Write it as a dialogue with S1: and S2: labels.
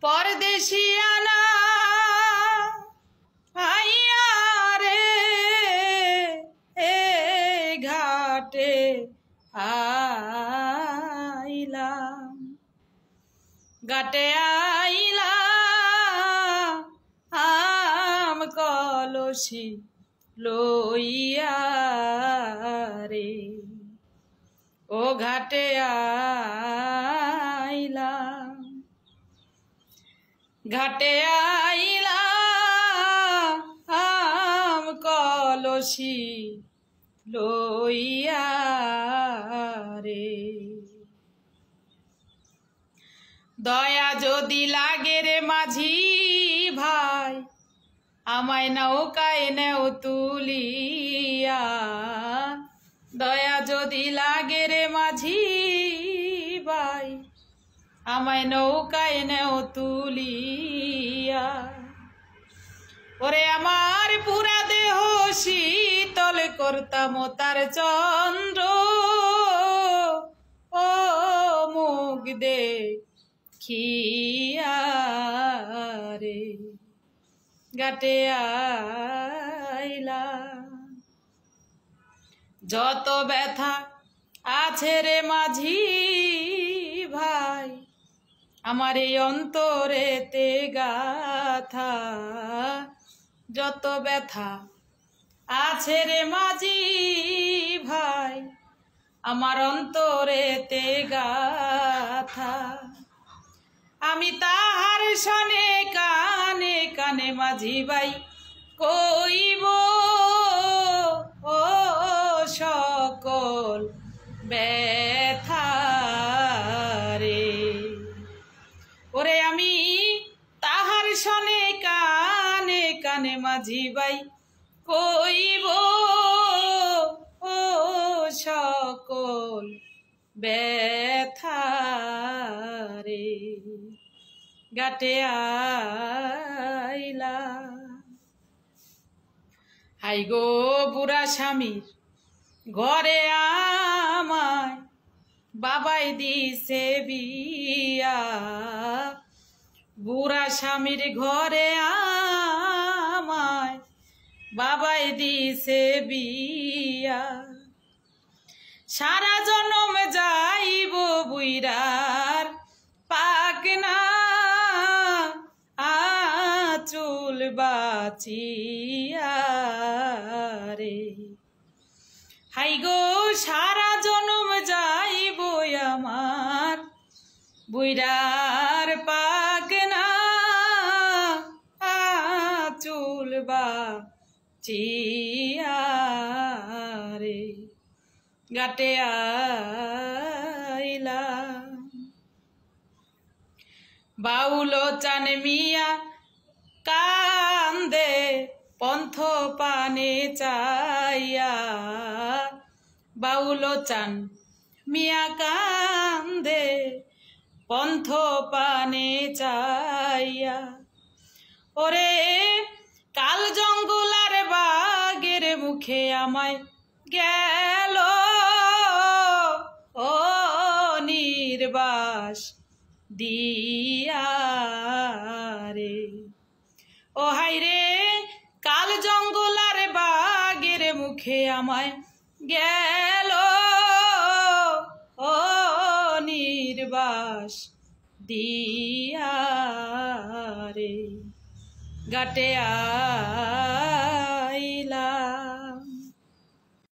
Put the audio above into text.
S1: परदेशियाना आइया रे ए घाटे आइलाम घाटे आइलाम आम कलसी लइया रे ओ घाटे आइलाम घाटे आइलाम कलसी लइया रे दया जदि लागे रे माझी भाई आमाय नौकाय नेও तुलिया दया जदि लागे रे माझी भाई आमाय नौकाय नेও तुलिया ओरे आमार पुरा देह शीतल करताम तार चंद्र ओ मुख देखिया रे घाटे आइला যত ব্যথা আছে রে মাঝি ভাই আমার এই অন্তরেতে গাথা যত ব্যথা আছে রে মাঝি ভাই আমার অন্তরেতে গাথা আমি তাহার শনে কানে কানে মাঝি ভাই কইব ও সকল ব্যথা রে ওরে আমি তাহার শনে কানে কানে মাঝি ভাই কইব ও সকল ব্যথা রে ঘাটে আইলা হাই গো বুড়া স্বামীর ঘরে আমায় বাবাই দিছে বিয়া বুড়া স্বামীর ঘরে আমায় বাবাই দিছে বিয়া সারা জনম যাইব বুইরার পাকনা আচুল বাচিয়া রে হাই গো সারা জনম যাইব আমার বুইরার পাকনা আচুল বাচিয়া রে ঘাটে আইলা বাউলো চান মিয়া কান্দে পন্থ পানে চাইয়া বাউলো চান মিয়া কান্দে পন্থ পানে চাইয়া ওরে কাল জঙ্গলার বাগের মুখে আমায় গেল ও নির্বাস দিয়া রে ও হাই রে কাল জঙ্গলার বাগের মুখে আমায় গেল ও নির্বাস দিয়া রে ঘাটে